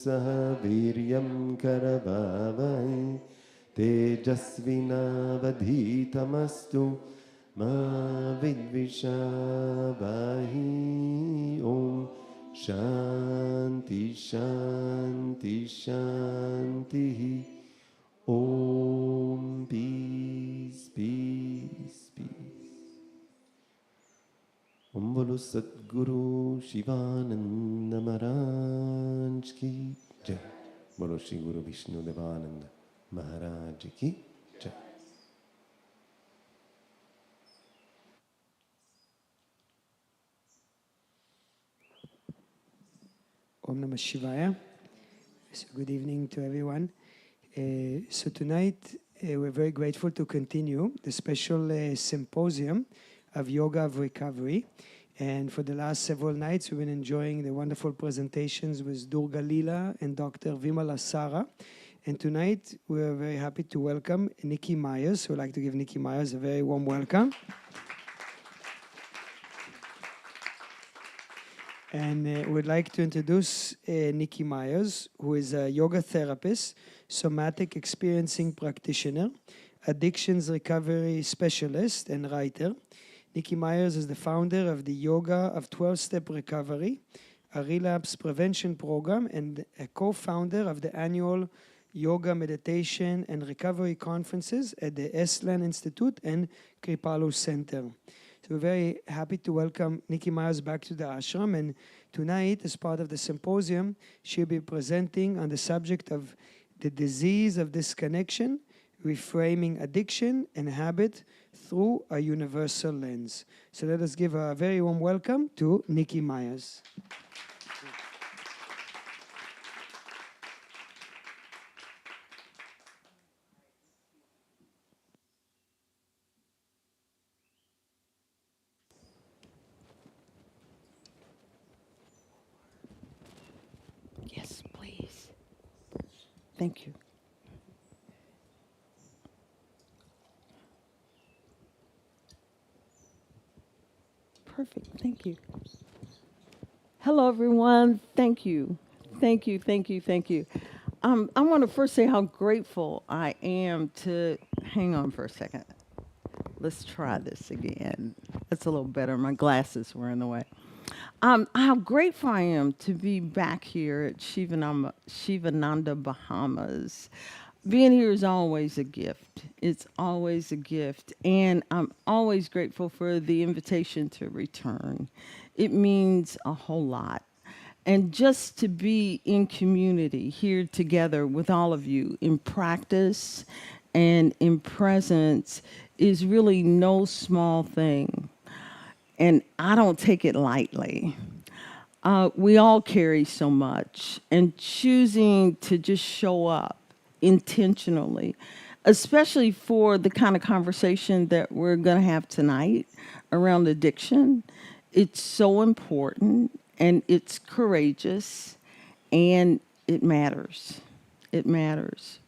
Saha Viryam Karavavai Tejasvinavadhitamastu Ma Vidvishabhahi Om Shanti Shanti Shanti Om Peace Peace Peace Om Bolo Sadguru Shivananda Maharaj Ki Jai. Bolo Shri Guru Vishnu Devananda Maharaj Ki Jai. Om Namah Shivaya. So good evening to everyone. So tonight we're very grateful to continue the special symposium of Yoga of Recovery. And for the last several nights, we've been enjoying the wonderful presentations with Durga Leela and Dr. Vimala Sara. And tonight, we're very happy to welcome Nikki Myers. We'd like to give Nikki Myers a very warm welcome. And we'd like to introduce Nikki Myers, who is a yoga therapist, somatic experiencing practitioner, addictions recovery specialist, and writer. Nikki Myers is the founder of the Yoga of 12-Step Recovery, a relapse prevention program, and a co-founder of the annual Yoga Meditation and Recovery Conferences at the Esalen Institute and Kripalu Center. So we're very happy to welcome Nikki Myers back to the ashram, and tonight, as part of the symposium, she'll be presenting on the subject of the disease of disconnection, reframing addiction and habit through a universal lens. So let us give a very warm welcome to Nikki Myers. Yes, please. Thank you. Perfect. Thank you. Hello, everyone. Thank you. Thank you. Thank you. Thank you. I want to first say how grateful I am to hang on for a second. Let's try this again. That's a little better. My glasses were in the way. How grateful I am to be back here at Shivananda, Bahamas. Being here is always a gift. It's always a gift. And I'm always grateful for the invitation to return. It means a whole lot. And just to be in community here together with all of you in practice and in presence is really no small thing. And I don't take it lightly. We all carry so much, and choosing to just show up intentionally, especially for the kind of conversation that we're going to have tonight around addiction, it's so important, and it's courageous, and it matters. It matters.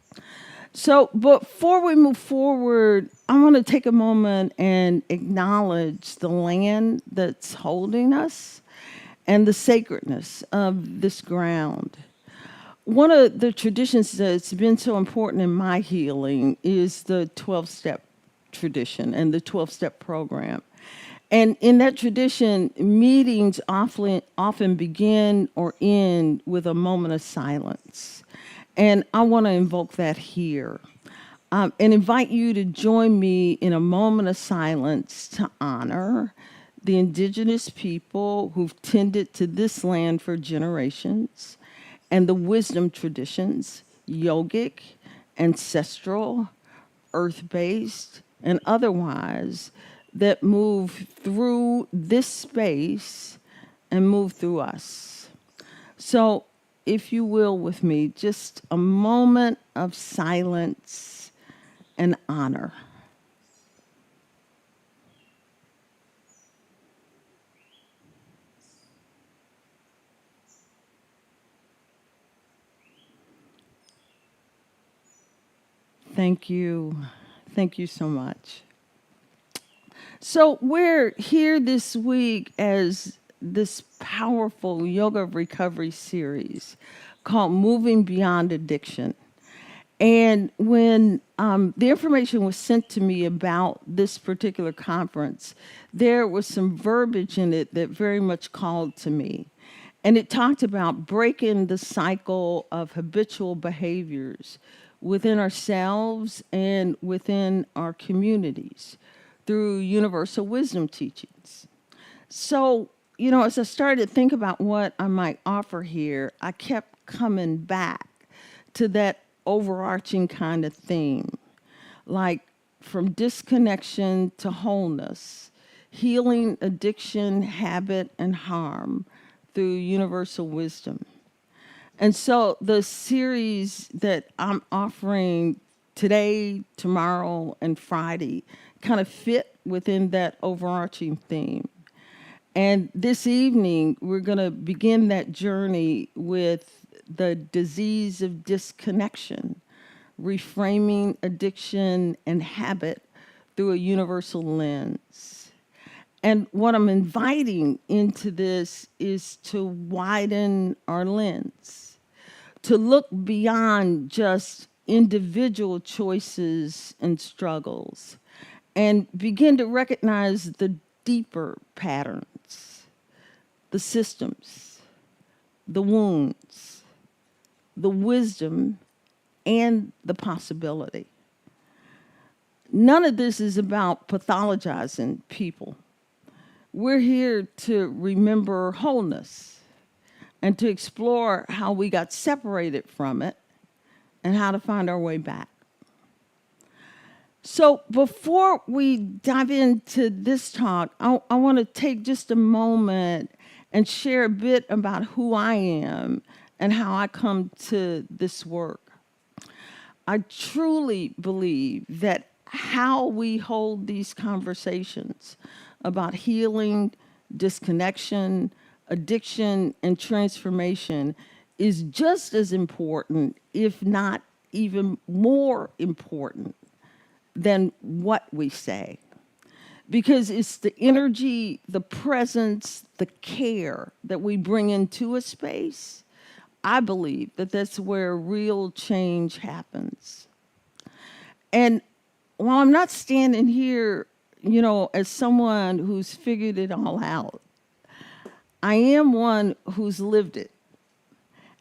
So before we move forward, I want to take a moment and acknowledge the land that's holding us and the sacredness of this ground. One of the traditions that's been so important in my healing is the 12-step tradition and the 12-step program. And in that tradition, meetings often begin or end with a moment of silence. And I want to invoke that here and invite you to join me in a moment of silence to honor the indigenous people who've tended to this land for generations and the wisdom traditions, yogic, ancestral, earth-based, and otherwise, that move through this space and move through us. So, if you will, with me, just a moment of silence and honor. Thank you. Thank you so much. So we're here this week as this powerful Yoga of Recovery series called Moving Beyond Addiction. And when the information was sent to me about this particular conference, there was some verbiage in it that very much called to me. And it talked about breaking the cycle of habitual behaviors within ourselves and within our communities through universal wisdom teachings. So, as I started to think about what I might offer here, I kept coming back to that overarching kind of theme, like from disconnection to wholeness, healing addiction, habit, and harm through universal wisdom. And so the series that I'm offering today, tomorrow, and Friday kind of fit within that overarching theme. And this evening, we're going to begin that journey with the disease of disconnection, reframing addiction and habit through a universal lens. And what I'm inviting into this is to widen our lens, to look beyond just individual choices and struggles, and begin to recognize the deeper patterns, the systems, the wounds, the wisdom, and the possibility. None of this is about pathologizing people. We're here to remember wholeness and to explore how we got separated from it and how to find our way back. So before we dive into this talk, I want to take just a moment and share a bit about who I am and how I come to this work. I truly believe that how we hold these conversations about healing, disconnection, addiction, and transformation is just as important, if not even more important, than what we say. Because it's the energy, the presence, the care that we bring into a space. I believe that that's where real change happens. And while I'm not standing here, as someone who's figured it all out, I am one who's lived it.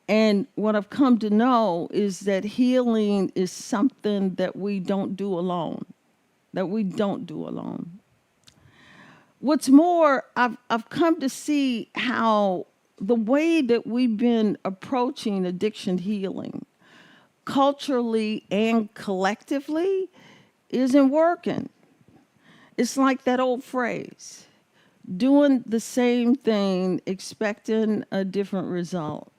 And what I've come to know is that healing is something that we don't do alone, What's more, I've come to see how the way that we've been approaching addiction healing, culturally and collectively, isn't working. It's like that old phrase, doing the same thing, expecting a different result.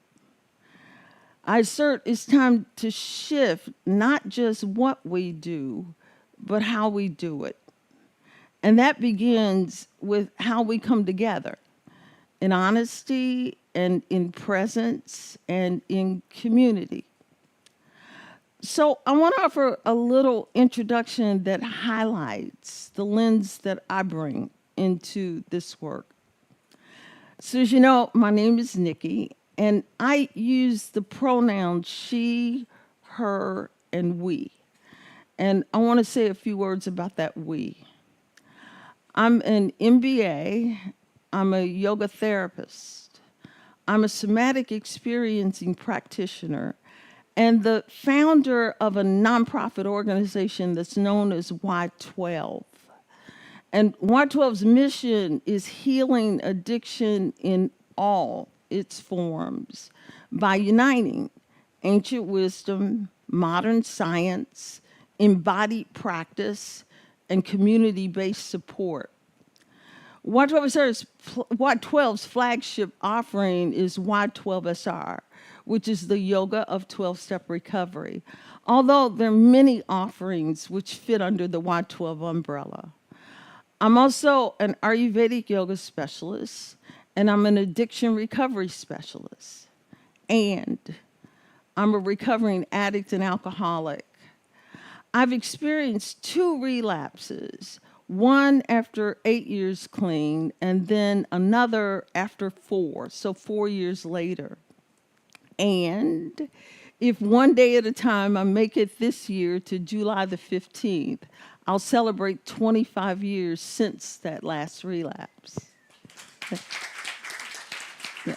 I assert it's time to shift not just what we do, but how we do it. And that begins with how we come together in honesty and in presence and in community. So I want to offer a little introduction that highlights the lens that I bring into this work. So as you know, my name is Nikki, and I use the pronouns she, her, and we. And I want to say a few words about that we. I'm an MBA. I'm a yoga therapist. I'm a somatic experiencing practitioner and the founder of a nonprofit organization that's known as Y12. And Y12's mission is healing addiction in all its forms by uniting ancient wisdom, modern science, embodied practice, and community-based support. Y12's flagship offering is Y12SR, which is the yoga of 12-step recovery, although there are many offerings which fit under the Y12 umbrella. I'm also an Ayurvedic yoga specialist, and I'm an addiction recovery specialist. And I'm a recovering addict and alcoholic. I've experienced 2 relapses, one after 8 years clean, and then another after 4, so 4 years later. And if one day at a time I make it this year to July the 15th, I'll celebrate 25 years since that last relapse. Yeah.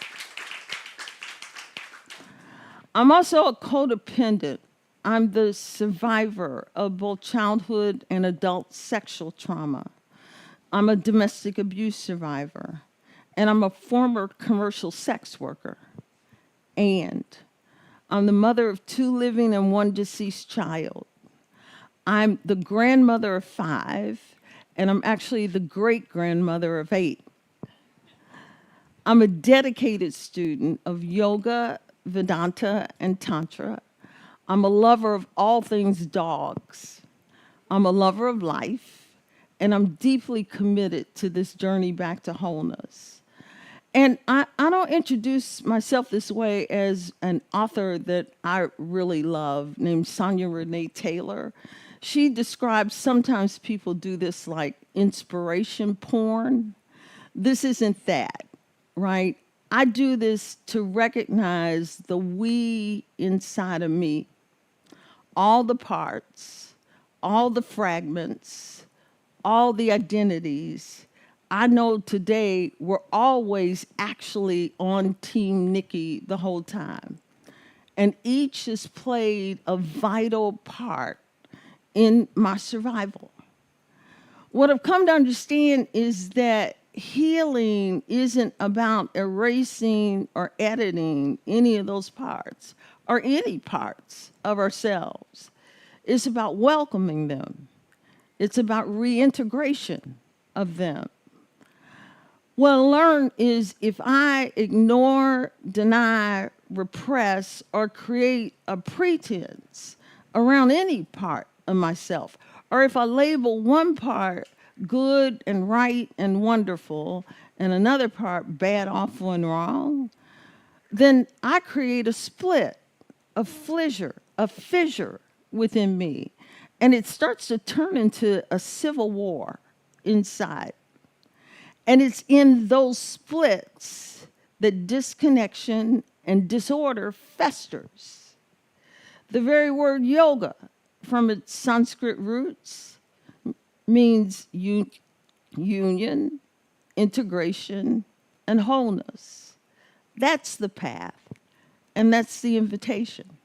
I'm also a codependent. I'm the survivor of both childhood and adult sexual trauma. I'm a domestic abuse survivor, and I'm a former commercial sex worker. And I'm the mother of 2 living and 1 deceased child. I'm the grandmother of 5, and I'm actually the great-grandmother of 8. I'm a dedicated student of yoga, Vedanta, and Tantra. I'm a lover of all things dogs. I'm a lover of life, and I'm deeply committed to this journey back to wholeness. And I don't introduce myself this way as an author that I really love named Sonia Renee Taylor. She describes sometimes people do this like inspiration porn. This isn't that, right? I do this to recognize the we inside of me, all the parts, all the fragments, all the identities. I know today we're always actually on Team Nikki the whole time. And each has played a vital part in my survival. What I've come to understand is that healing isn't about erasing or editing any of those parts or any parts of ourselves. It's about welcoming them. It's about reintegration of them. What I learned is if I ignore, deny, repress, or create a pretense around any part of myself, or if I label one part good and right and wonderful and another part bad, awful, and wrong, then I create a split, a fissure within me. And it starts to turn into a civil war inside. And it's in those splits that disconnection and disorder festers. The very word yoga, from its Sanskrit roots, means union, integration, and wholeness. That's the path, and that's the invitation.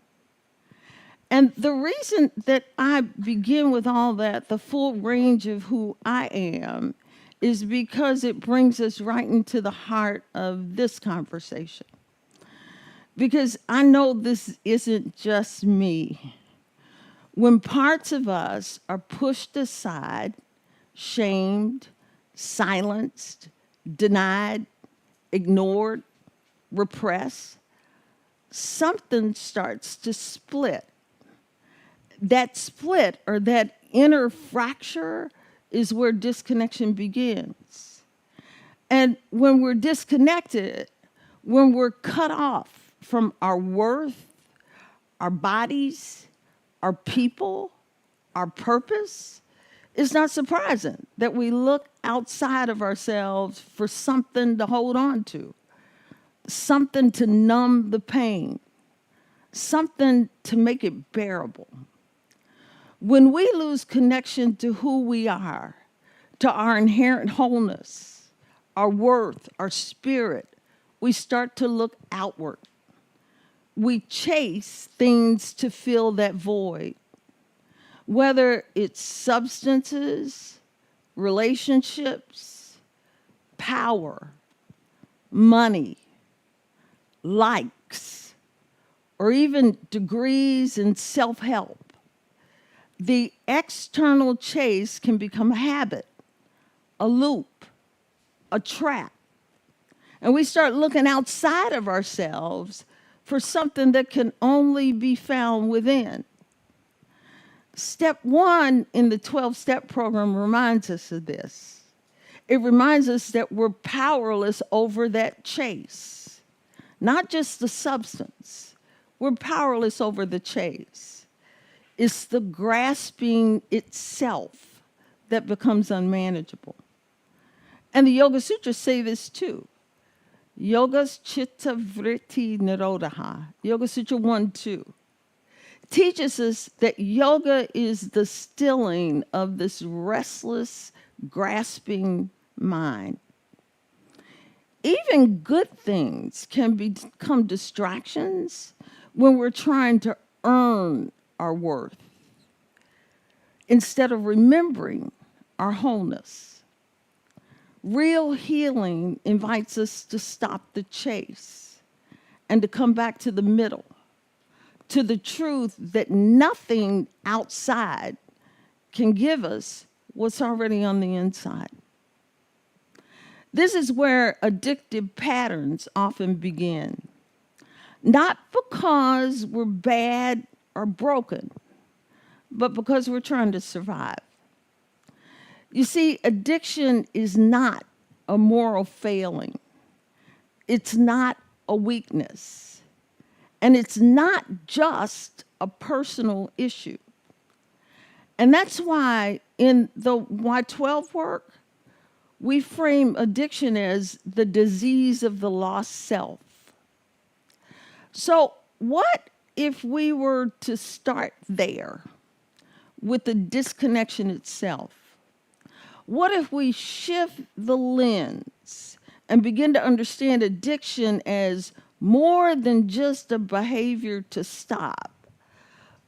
And the reason that I begin with all that, the full range of who I am, is because it brings us right into the heart of this conversation. Because I know this isn't just me. When parts of us are pushed aside, shamed, silenced, denied, ignored, repressed, something starts to split. That split or that inner fracture is where disconnection begins. And when we're disconnected, when we're cut off from our worth, our bodies, our people, our purpose, it's not surprising that we look outside of ourselves for something to hold on to, something to numb the pain, something to make it bearable. When we lose connection to who we are, to our inherent wholeness, our worth, our spirit, we start to look outward. We chase things to fill that void, whether it's substances, relationships, power, money, likes, or even degrees in self-help. The external chase can become a habit, a loop, a trap. And we start looking outside of ourselves for something that can only be found within. Step 1 in the 12-step program reminds us of this. It reminds us that we're powerless over that chase, not just the substance. We're powerless over the chase. It's the grasping itself that becomes unmanageable. And the Yoga Sutras say this too. Yoga's Chitta Vritti Nirodha, Yoga Sutra 1-2, teaches us that yoga is the stilling of this restless, grasping mind. Even good things can become distractions when we're trying to earn our worth instead of remembering our wholeness. Real healing invites us to stop the chase and to come back to the middle, to the truth that nothing outside can give us what's already on the inside. This is where addictive patterns often begin. Not because we're bad or broken, but because we're trying to survive. You see, addiction is not a moral failing. It's not a weakness. And it's not just a personal issue. And that's why in the Y12 work, we frame addiction as the disease of the lost self. So what if we were to start there with the disconnection itself? What if we shift the lens and begin to understand addiction as more than just a behavior to stop,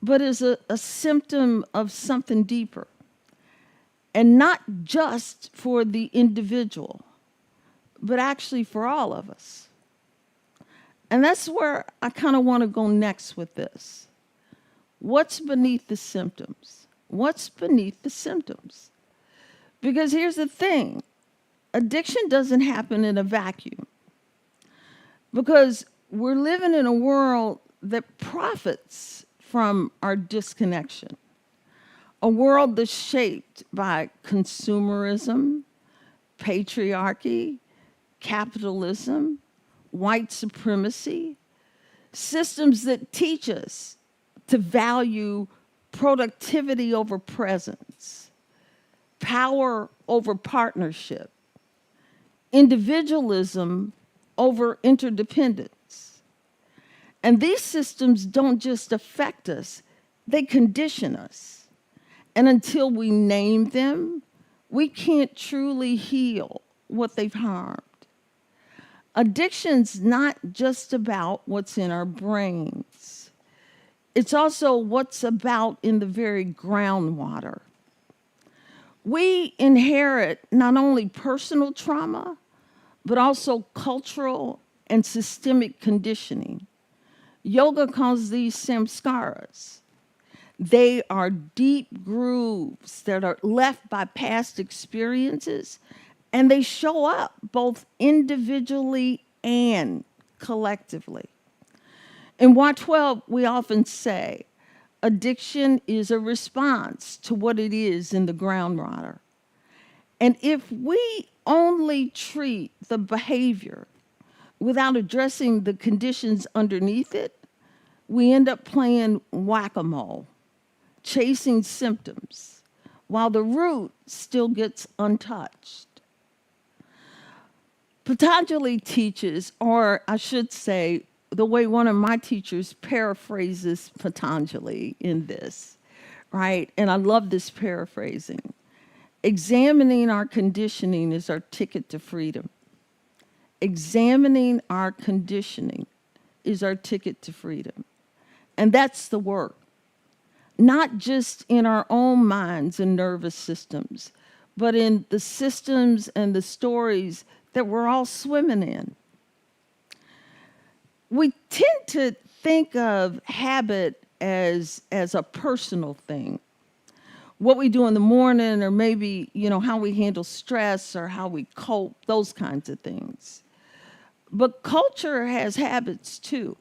but as a symptom of something deeper? And not just for the individual, but actually for all of us. And that's where I kind of want to go next with this. What's beneath the symptoms? What's beneath the symptoms? Because here's the thing, addiction doesn't happen in a vacuum. Because we're living in a world that profits from our disconnection. A world that's shaped by consumerism, patriarchy, capitalism, white supremacy, systems that teach us to value productivity over presence, power over partnership, individualism over interdependence. And these systems don't just affect us, they condition us. And until we name them, we can't truly heal what they've harmed. Addiction's not just about what's in our brains. It's also what's about in the very groundwater. We inherit not only personal trauma, but also cultural and systemic conditioning. Yoga calls these samskaras. They are deep grooves that are left by past experiences, and they show up both individually and collectively. In Y12, we often say, addiction is a response to what it is in the groundwater. And if we only treat the behavior without addressing the conditions underneath it, we end up playing whack-a-mole, chasing symptoms, while the root still gets untouched. Patanjali teaches, or I should say, the way one of my teachers paraphrases Patanjali in this, right? And I love this paraphrasing. Examining our conditioning is our ticket to freedom. Examining our conditioning is our ticket to freedom. And that's the work. Not just in our own minds and nervous systems, but in the systems and the stories that we're all swimming in. We tend to think of habit as a personal thing. What we do in the morning, or maybe, how we handle stress or how we cope, those kinds of things. But culture has habits too.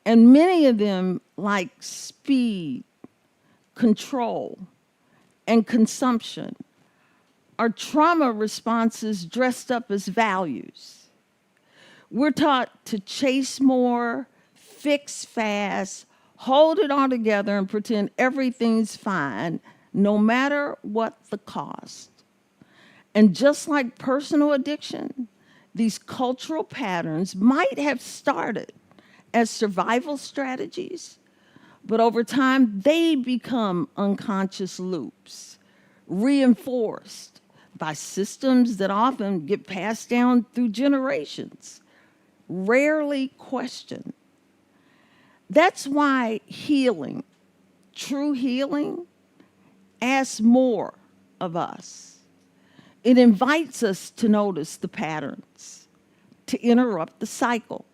And many of them, like speed, control, and consumption, are trauma responses dressed up as values. We're taught to chase more, fix fast, hold it all together, and pretend everything's fine, no matter what the cost. And just like personal addiction, these cultural patterns might have started as survival strategies, but over time they become unconscious loops, reinforced by systems that often get passed down through generations, rarely questioned. That's why healing, true healing, asks more of us. It invites us to notice the patterns, to interrupt the cycle,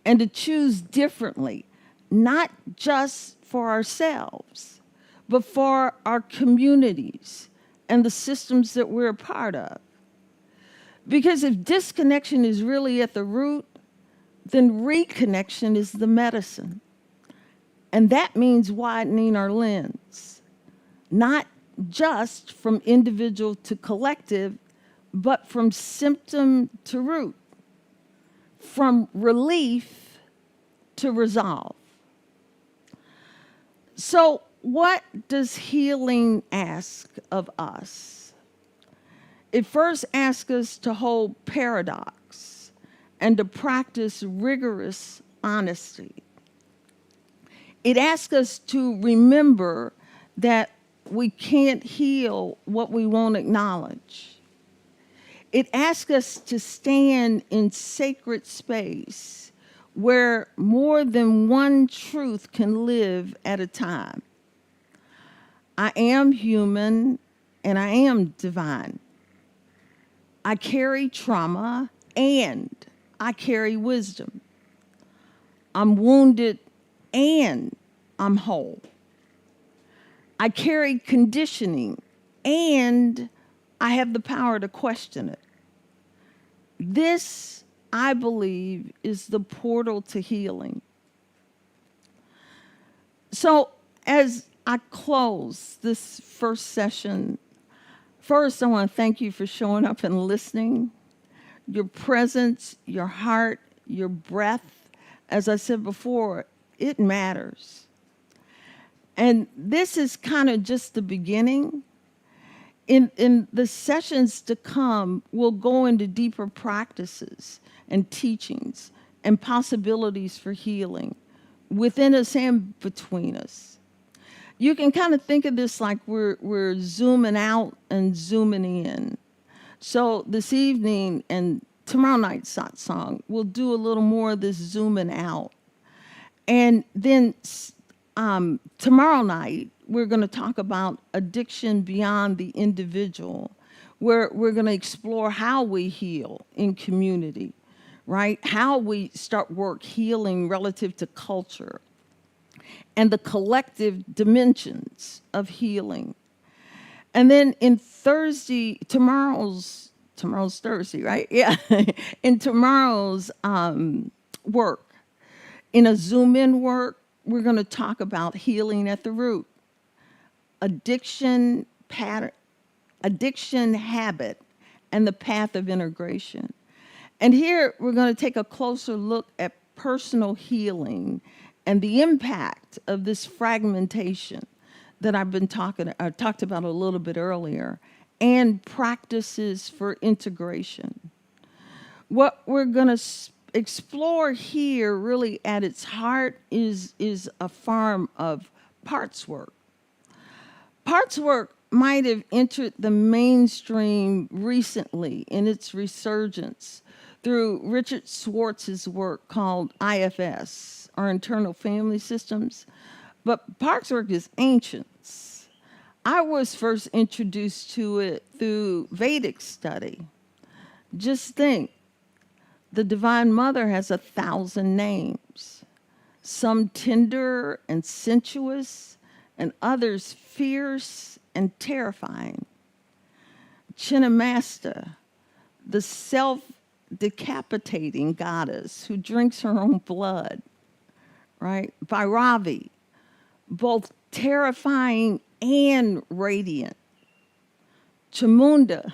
and to choose differently, not just for ourselves, but for our communities and the systems that we're a part of. Because if disconnection is really at the root, then reconnection is the medicine. And that means widening our lens, not just from individual to collective, but from symptom to root, from relief to resolve. So, what does healing ask of us? It first asks us to hold paradox and to practice rigorous honesty. It asks us to remember that we can't heal what we won't acknowledge. It asks us to stand in sacred space where more than one truth can live at a time. I am human and I am divine. I carry trauma and I carry wisdom. I'm wounded and I'm whole. I carry conditioning and I have the power to question it. This, I believe, is the portal to healing. So as I close this first session, first I want to thank you for showing up and listening. Your presence, your heart, your breath, as I said before, it matters. And this is kind of just the beginning. In the sessions to come, we'll go into deeper practices and teachings and possibilities for healing within us and between us. You can kind of think of this like we're zooming out and zooming in. So this evening and tomorrow night's satsang, we'll do a little more of this zooming out. And then tomorrow night, we're going to talk about addiction beyond the individual, where we're going to explore how we heal in community, right? How we start work healing relative to culture and the collective dimensions of healing. And then in tomorrow's Thursday, right? Yeah. In tomorrow's work, in a Zoom-in work, we're going to talk about healing at the root. Addiction pattern, addiction habit, and the path of integration. And here we're going to take a closer look at personal healing and the impact of this fragmentation that I talked about a little bit earlier, and practices for integration. What we're going to explore here really at its heart is a form of parts work. Parts work might have entered the mainstream recently in its resurgence through Richard Schwartz's work called IFS, or Internal Family Systems. But parts work is ancient. I was first introduced to it through Vedic study. Just think, the Divine Mother has 1,000 names, some tender and sensuous, and others fierce and terrifying. Chinnamasta, the self-decapitating goddess who drinks her own blood, right? Bhairavi, both terrifying and radiant. Chamunda,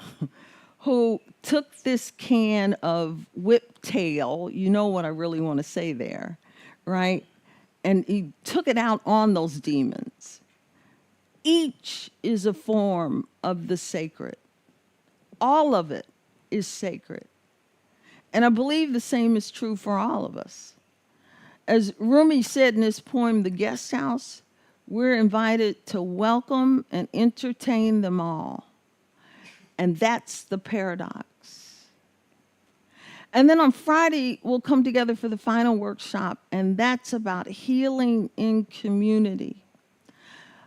who took this can of whip tail, you know what I really want to say there, right? And he took it out on those demons. Each is a form of the sacred. All of it is sacred. And I believe the same is true for all of us. As Rumi said in his poem, The Guest House, we're invited to welcome and entertain them all. And that's the paradox. And then on Friday, we'll come together for the final workshop, and that's about healing in community.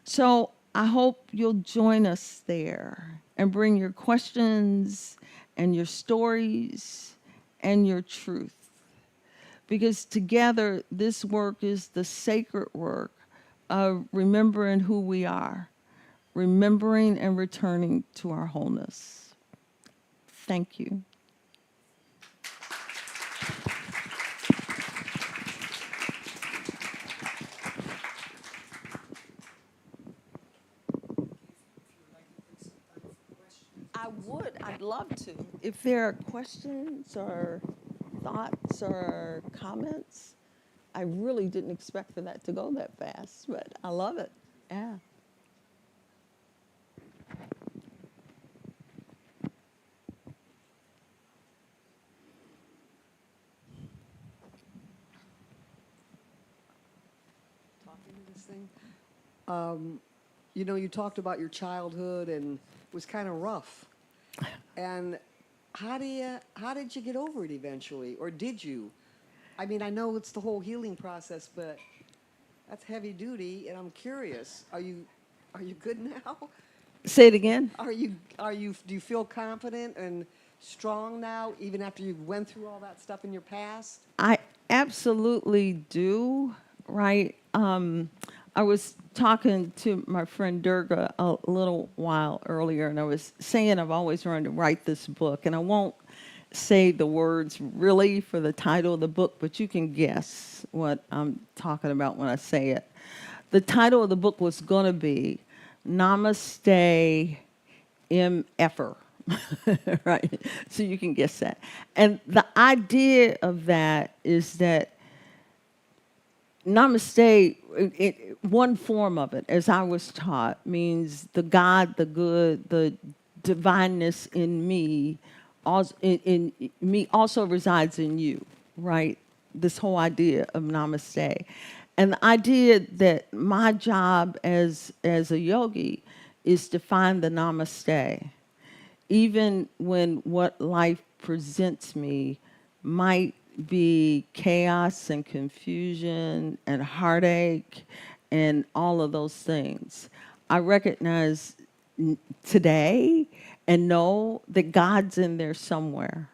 So I hope you'll join us there and bring your questions and your stories and your truth. Because together, this work is the sacred work of remembering who we are, remembering and returning to our wholeness. Thank you. I would. I'd love to. If there are questions or thoughts or comments, I really didn't expect for that to go that fast, but I love it. Yeah. Talking to this thing. You know, you talked about your childhood and it was kind of rough. And how did you get over it eventually, or did you? I mean, I know it's the whole healing process, but that's heavy duty, and I'm curious. Are you good now? Say it again. Do you feel confident and strong now, even after you went through all that stuff in your past? I absolutely do, right? I was talking to my friend Durga a little while earlier, and I was saying I've always wanted to write this book, and I won't say the words really for the title of the book, but you can guess what I'm talking about when I say it. The title of the book was going to be Namaste MFer, right? So you can guess that. And the idea of that is that Namaste, one form of it, as I was taught, means the God, the good, the divineness in me, in me also resides in you, right? This whole idea of Namaste. And the idea that my job as a yogi is to find the Namaste, even when what life presents me might be chaos and confusion and heartache and all of those things. I recognize today and know that God's in there somewhere,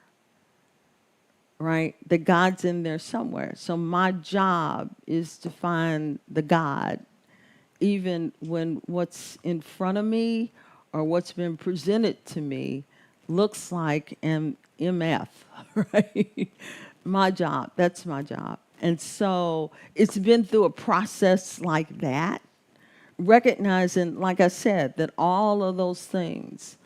right? That God's in there somewhere. So my job is to find the God, even when what's in front of me or what's been presented to me looks like an MF, right? My job, that's my job. And so it's been through a process like that, recognizing, like I said, that all of those things,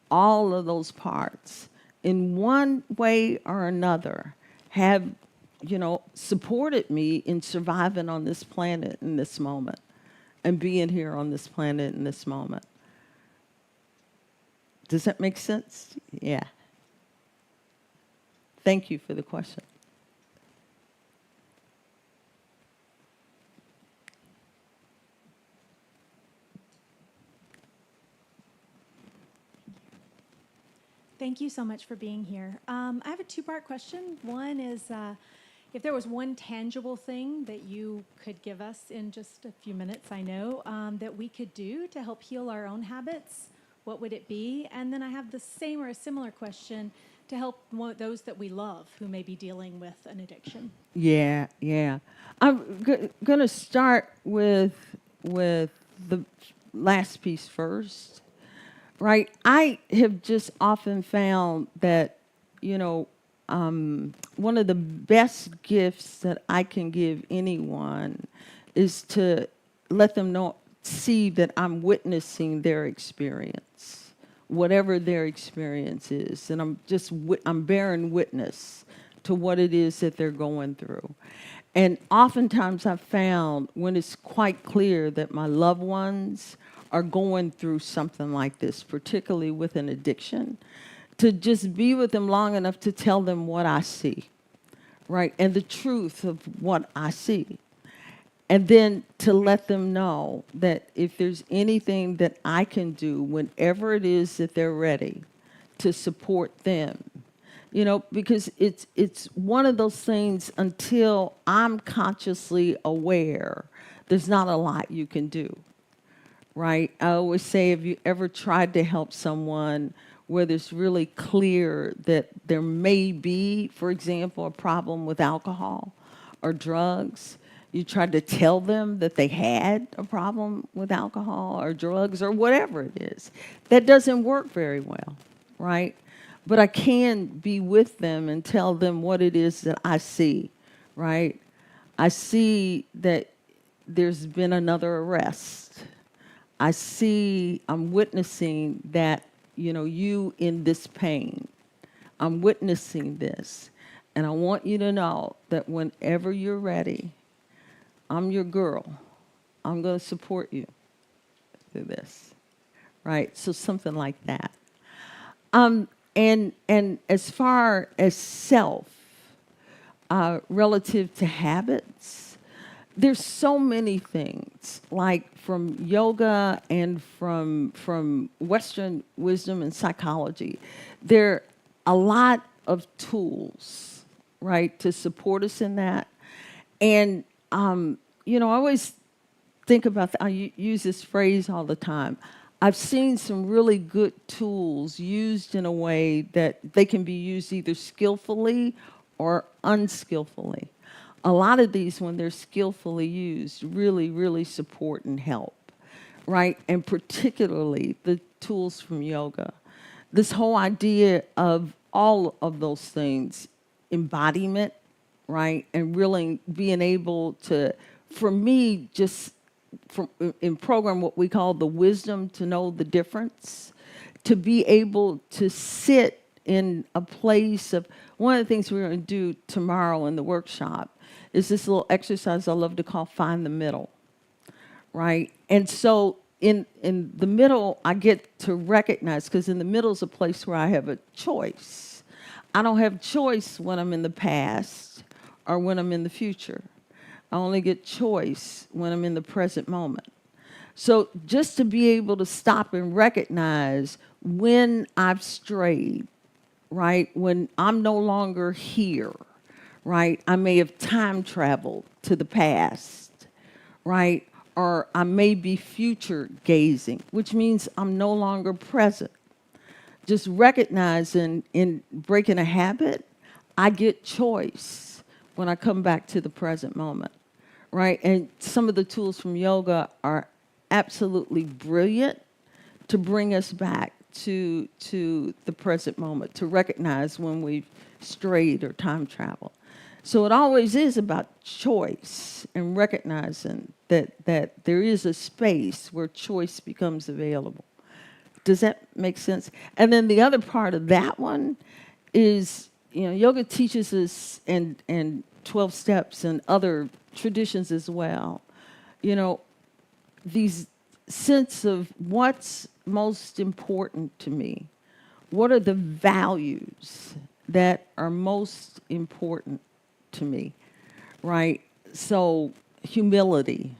all of those parts, in one way or another, have, supported me in surviving on this planet in this moment and being here on this planet in this moment. Does that make sense? Yeah. Thank you for the question. Thank you so much for being here. I have a two-part question. One is, if there was one tangible thing that you could give us in just a few minutes, I know, that we could do to help heal our own habits, what would it be? And then I have the same or a similar question to help those that we love who may be dealing with an addiction. Yeah. I'm going to start with the last piece first. Right, I have just often found that, one of the best gifts that I can give anyone is to let them see that I'm witnessing their experience, whatever their experience is, and I'm bearing witness to what it is that they're going through. And oftentimes I've found when it's quite clear that my loved ones are going through something like this, particularly with an addiction, to just be with them long enough to tell them what I see, right? And the truth of what I see. And then to let them know that if there's anything that I can do whenever it is that they're ready to support them, you know, because it's one of those things until I'm consciously aware, there's not a lot you can do, right? I always say, have you ever tried to help someone where it's really clear that there may be, for example, a problem with alcohol or drugs? You tried to tell them that they had a problem with alcohol or drugs or whatever it is. That doesn't work very well, right? But I can be with them and tell them what it is that I see, right? I see that there's been another arrest. I'm witnessing that, you know, you in this pain. I'm witnessing this. And I want you to know that whenever you're ready, I'm your girl. I'm going to support you through this, right? So something like that. And as far as self, relative to habits, there's so many things, like from yoga and from Western wisdom and psychology. There are a lot of tools, right, to support us in that. And you know, I always think about that. I use this phrase all the time. I've seen some really good tools used in a way that they can be used either skillfully or unskillfully. A lot of these, when they're skillfully used, really, really support and help, right? And particularly the tools from yoga. This whole idea of all of those things, embodiment, right? And really being able to, for me, just in program what we call the wisdom to know the difference, to be able to sit in a place of, one of the things we're going to do tomorrow in the workshop is this little exercise I love to call find the middle, right? And so in the middle, I get to recognize, because in the middle is a place where I have a choice. I don't have choice when I'm in the past or when I'm in the future. I only get choice when I'm in the present moment. So just to be able to stop and recognize when I've strayed, right? When I'm no longer here, right? I may have time traveled to the past, right? Or I may be future gazing, which means I'm no longer present. Just recognizing in breaking a habit, I get choice when I come back to the present moment, right? And some of the tools from yoga are absolutely brilliant to bring us back to the present moment, to recognize when we've strayed or time traveled. So it always is about choice and recognizing that there is a space where choice becomes available. Does that make sense? And then the other part of that one is, you know, yoga teaches us, and 12 steps and other traditions as well, you know, these sense of what's most important to me. What are the values that are most important to me, right? So humility,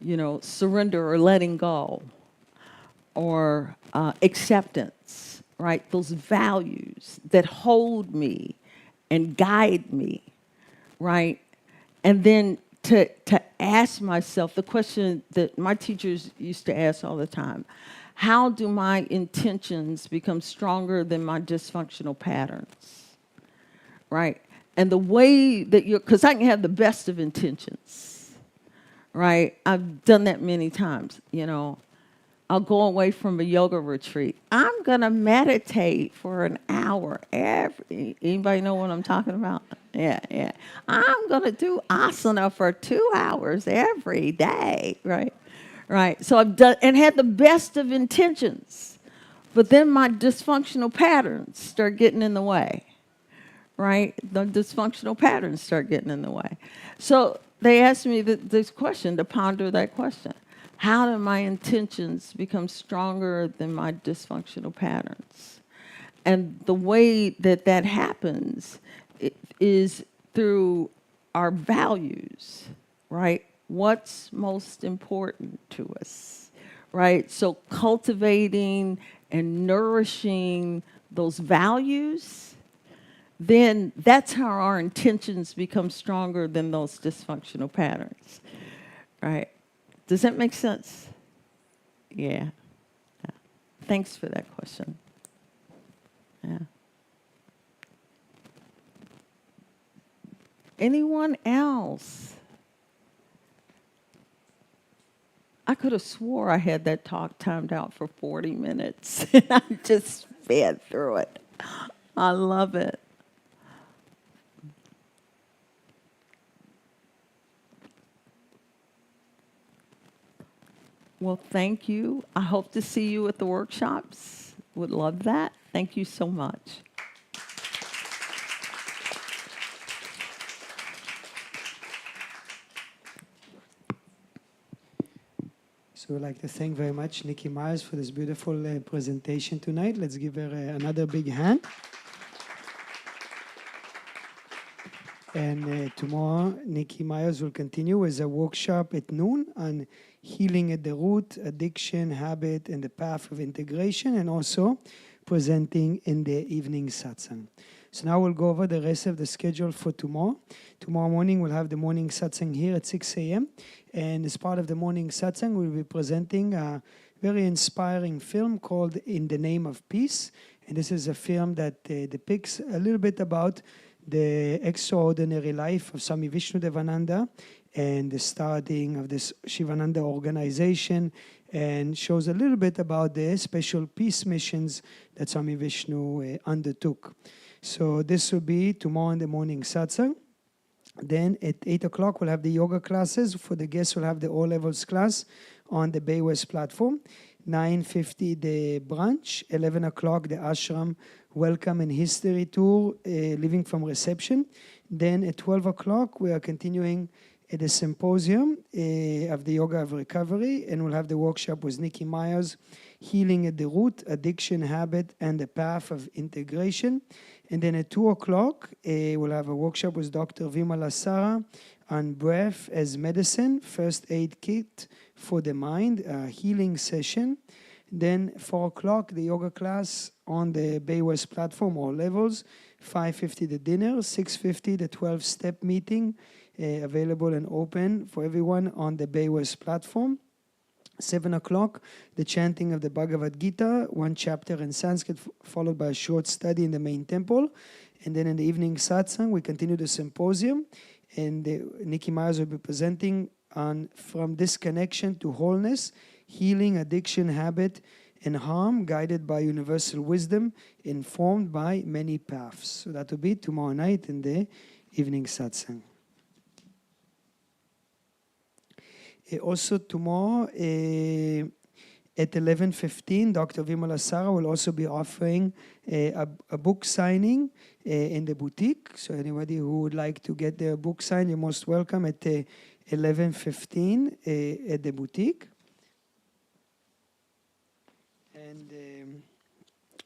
you know, surrender or letting go, or acceptance, right? Those values that hold me and guide me, right? And then to ask myself the question that my teachers used to ask all the time: how do my intentions become stronger than my dysfunctional patterns, right? And the way that because I can have the best of intentions, right? I've done that many times, you know. I'll go away from a yoga retreat. I'm going to meditate for an hour. Anybody know what I'm talking about? Yeah. I'm going to do asana for 2 hours every day, right? Right. So I've done and had the best of intentions. But then my dysfunctional patterns start getting in the way, right? The dysfunctional patterns start getting in the way. So they asked me this question, to ponder that question. How do my intentions become stronger than my dysfunctional patterns? And the way that that happens is through our values, right? What's most important to us, right? So cultivating and nourishing those values, then that's how our intentions become stronger than those dysfunctional patterns, right? Does that make sense? Yeah. Yeah. Thanks for that question. Yeah. Anyone else? I could have swore I had that talk timed out for 40 minutes, and I just sped through it. I love it. Well, thank you. I hope to see you at the workshops. Would love that. Thank you so much. So I'd like to thank very much Nikki Myers for this beautiful presentation tonight. Let's give her another big hand. And tomorrow, Nikki Myers will continue with a workshop at noon on healing at the root, addiction, habit, and the path of integration, and also presenting in the evening satsang. So now we'll go over the rest of the schedule for tomorrow. Tomorrow morning, we'll have the morning satsang here at 6 a.m. And as part of the morning satsang, we'll be presenting a very inspiring film called In the Name of Peace. And this is a film that depicts a little bit about the extraordinary life of Swami Vishnudevananda and the starting of this Shivananda organization, and shows a little bit about the special peace missions that Swami Vishnu undertook. So this will be tomorrow in the morning satsang. Then at 8 o'clock, we'll have the yoga classes. For the guests, we'll have the all-levels class on the Bay West platform. 9:50, the brunch. 11 o'clock, the ashram welcome and history tour, living from reception. Then at 12 o'clock, we are continuing at the symposium of the Yoga of Recovery, and we'll have the workshop with Nikki Myers, Healing at the Root, Addiction, Habit, and the Path of Integration. And then at 2 o'clock, we'll have a workshop with Dr. Vimala Sara on breath as medicine, first aid kit for the mind, a healing session. Then 4 o'clock, the yoga class on the Bay West platform, all levels. 5:50, the dinner. 6:50, the 12-step meeting, available and open for everyone on the Bay West platform. 7 o'clock, the chanting of the Bhagavad Gita, one chapter in Sanskrit, followed by a short study in the main temple. And then in the evening satsang, we continue the symposium. And Nikki Myers will be presenting on From Disconnection to Wholeness, Healing, Addiction, Habit, and Harm, guided by universal wisdom, informed by many paths. So that will be tomorrow night in the evening satsang. Also tomorrow at 11:15, Dr. Vimala Sara will also be offering a book signing in the boutique. So anybody who would like to get their book signed, you're most welcome at 11:15 at the boutique. And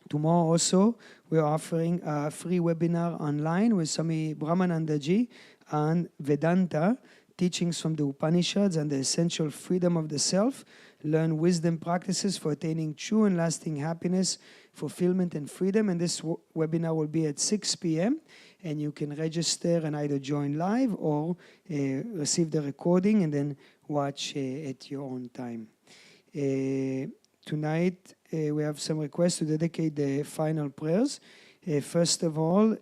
tomorrow also, we're offering a free webinar online with Swami Brahmanandaji on Vedanta, teachings from the Upanishads and the essential freedom of the self. Learn wisdom practices for attaining true and lasting happiness, fulfillment, and freedom. And this webinar will be at 6 p.m. And you can register and either join live or receive the recording and then watch at your own time. Tonight, we have some requests to dedicate the final prayers. First of all,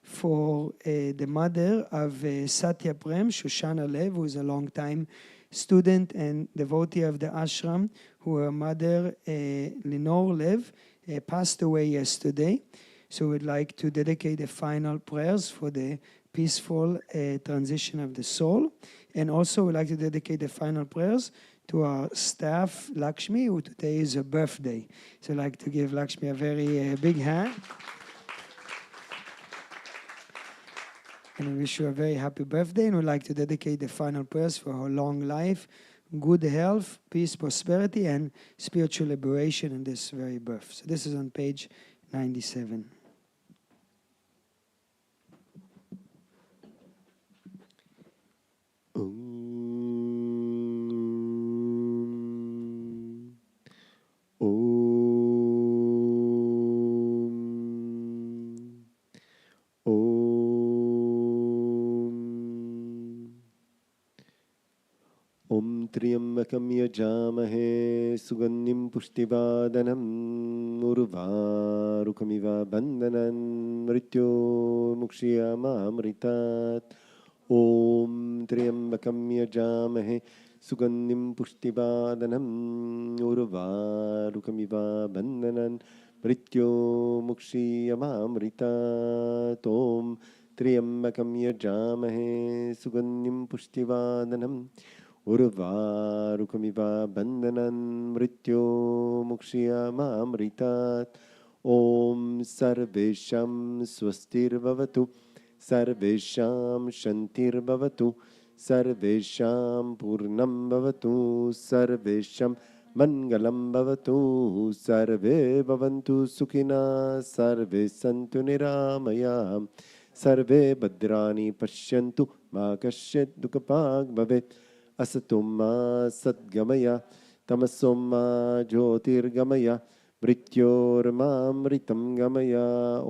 for the mother of Satya Prem, Shoshana Lev, who is a long-time student and devotee of the ashram, who her mother, Lenore Lev, passed away yesterday. So we'd like to dedicate the final prayers for the peaceful transition of the soul. And also we'd like to dedicate the final prayers to our staff, Lakshmi, who today is her birthday. So I'd like to give Lakshmi a very big hand. And we wish you a very happy birthday, and we'd like to dedicate the final prayers for her long life, good health, peace, prosperity, and spiritual liberation in this very birth. So this is on page 97. त्र्यम्बकं यजामहे सुगन्धिं पुष्टिवर्धनम् उर्वारुकमिव बन्धनान् मृत्योर्मुक्षीयमामृतात् ॐ त्र्यम्बकं यजामहे सुगन्धिं पुष्टिवर्धनम् उर्वारुकमिव बन्धनान् मृत्योर्मुक्षीयमामृतात् ॐ त्र्यम्बकं यजामहे सुगन्धिं पुष्टिवर्धनम् उर्वारुकमिव बन्धनान् मृत्योर्मुक्षीयमामृतात् ॐ सर्वेषां स्वस्तिर्भवतु सर्वेषां शान्तिर्भवतु सर्वेषां पूर्णं भवतु सर्वेषां मङ्गलं भवतु सर्वे भवन्तु सुखिनः सर्वे सन्तु निरामयाः सर्वे भद्राणि पश्यन्तु मा कश्चित् दुःखभाग् भवेत् असतो मा सद्गमय तमसो मा ज्योतिर्गमय मृत्योर्मामृतं गमय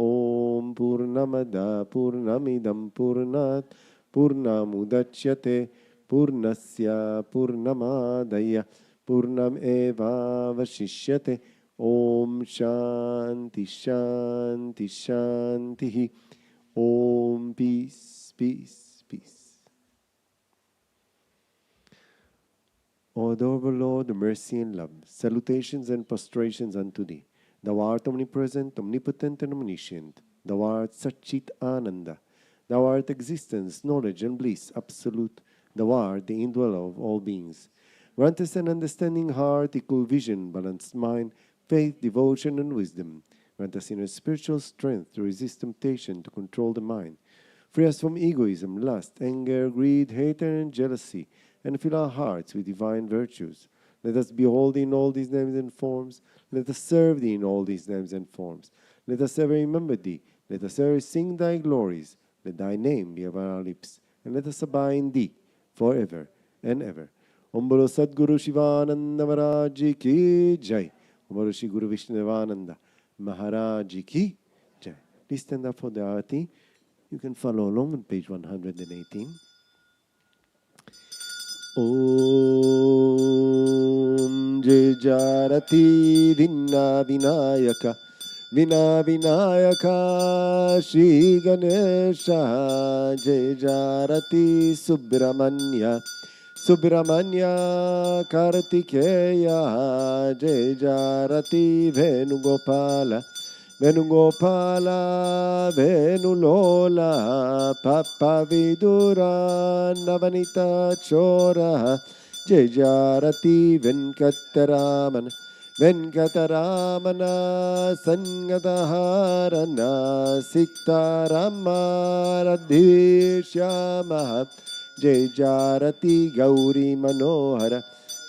ॐ पूर्णमदः पूर्णमिदं पूर्णात् पूर्णमुदच्यते पूर्णस्य पूर्णमादाय पूर्णमेवावशिष्यते ॐ शान्ति शान्ति शान्तिः ॐ peace peace peace. O adorable Lord, mercy and love, salutations and prostrations unto Thee. Thou art omnipresent, omnipotent and omniscient. Thou art Satchit Ananda. Thou art existence, knowledge and bliss, absolute. Thou art the indweller of all beings. Grant us an understanding heart, equal vision, balanced mind, faith, devotion and wisdom. Grant us inner spiritual strength to resist temptation, to control the mind. Free us from egoism, lust, anger, greed, hatred and jealousy, and fill our hearts with divine virtues. Let us behold Thee in all these names and forms. Let us serve Thee in all these names and forms. Let us ever remember Thee. Let us ever sing Thy glories. Let Thy name be upon our lips. And let us abide in Thee forever and ever. Om Bolo Sadguru Shivananda Maharaji Ki Jai. Om Bolo Shri Guru Vishnudevananda Maharaji Ki Jai. Please stand up for the arati. You can follow along on page 118. Om Jai Jarati Vinna Vinayaka Vinna Vinayaka Shri Ganesha Jai Jarati Subramanya Subramanya Kartikeya Jai Jarati Venugopala Venugopala Venulola Papa Vidura Navanita Chora Jai Jarati Venkataramana Venkataramana Sangadaharana Siktarama Radhishyama Jai Jarati Gauri Manohara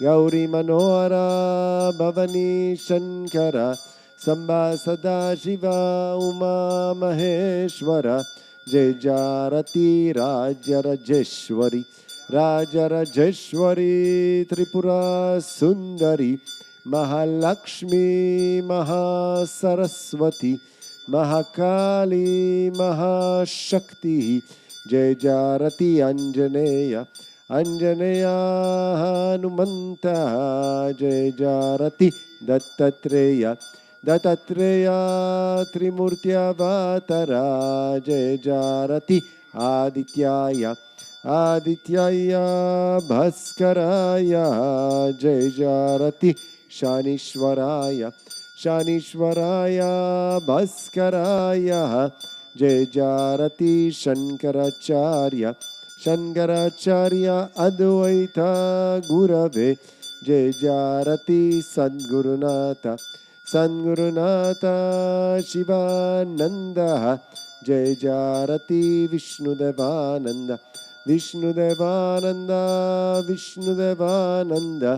Gauri Manohara Bhavani Shankara Samba Sadashiva Uma Maheshwara Jai Jarati Raja Rajeshwari Raja Rajeshwari Tripura Sundari Mahalakshmi Mahasaraswati Mahakali Mahashakti Jai Jarati Anjaneya Anjaneya Hanumanta Jai Jarati Dattatreya Dattatreya Trimurtya Vatara Jai Jarati Adityaya Adityaya Bhaskaraya Jai Jarati Shanishwaraya Shanishwaraya Bhaskaraya Jai Jarati Shankaracharya Shankaracharya Advaita Gurave Jai Jarati Sadgurunata Sadgurunata Shivananda Jai Jarati Vishnudevananda Vishnudevananda Vishnudevananda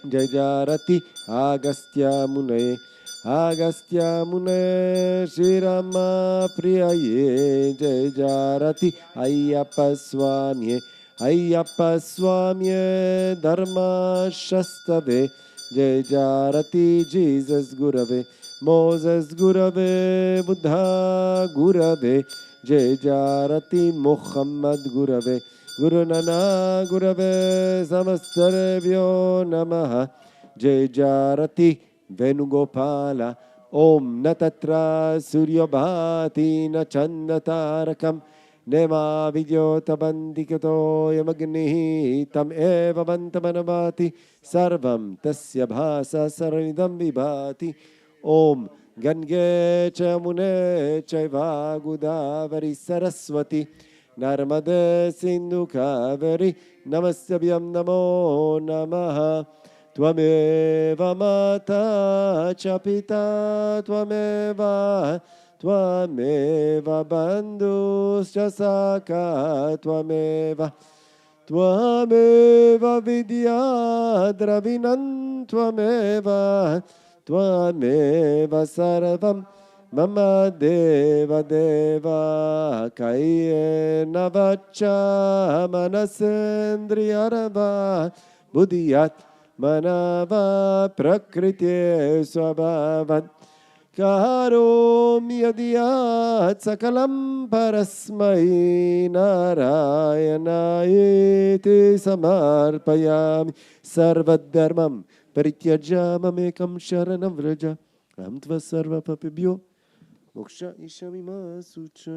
Jai Jarati Agastya Mune Agastya Mune Shirama Priyaye Jai Jarati Ayyappa Swamiye Ayyappa Swamiye Dharma Shastave Jai Jarati Jesus Gurave Moses Gurave Buddha Gurave Jai Jarati Muhammad Gurave Guru Nana Gurave Samastarevyo Namaha Jai Jarati Venugopala Om Natatra Suryabhati Nachandatarakam Nema Vidyota Bandikato Yamagnihi Tam Eva Bantamanavati Sarvam Tasya Bhasa Saranidam Vibhati Om Gange Chamune Chaiva Godavari Saraswati Narmade Sindhu Kaveri Namastabhyam Namo Namaha Tvameva Mata Chapita Tvameva Bandhus Saka Tvameva Vidya Dravinan Tvameva Sarvam Mama Deva Deva Kaye Navacha Manasendriyarava Buddhiyat Manava Prakriti Swabhavat Karom Yadiyat Sakalam Parasmai Narayanayeti Samarpayami Sarvadharmam Parityajamamekam Sharanam Vraja Ram Tva Sarva Papibhyo Moksha Ishamima Sutra.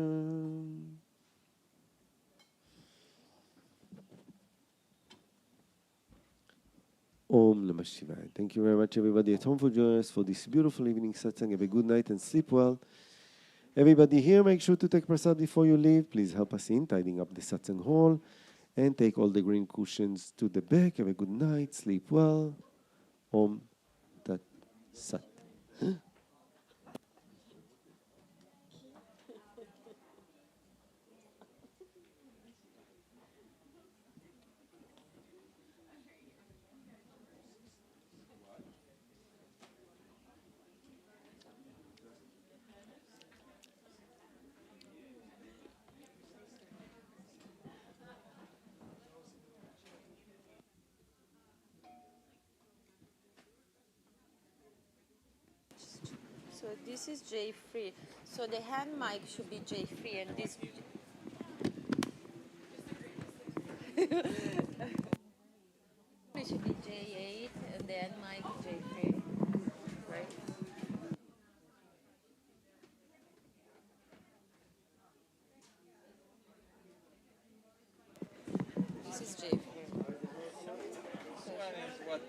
Om Namah Shivaya. Thank you very much, everybody at home, for joining us for this beautiful evening satsang. Have a good night and sleep well. Everybody here, make sure to take prasad before you leave. Please help us in tidying up the satsang hall and take all the green cushions to the back. Have a good night. Sleep well. Om Tat Sat. So this is J free. So the hand mic should be J free, and this it should be J8, and the hand mic J free, right? This is J free. J8.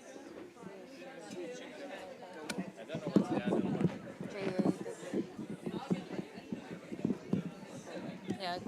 Yeah.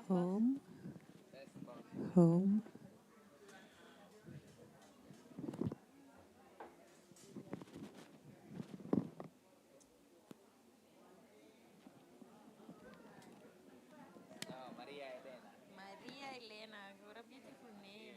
home, home. Maria Elena, what a beautiful name.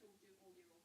can do all year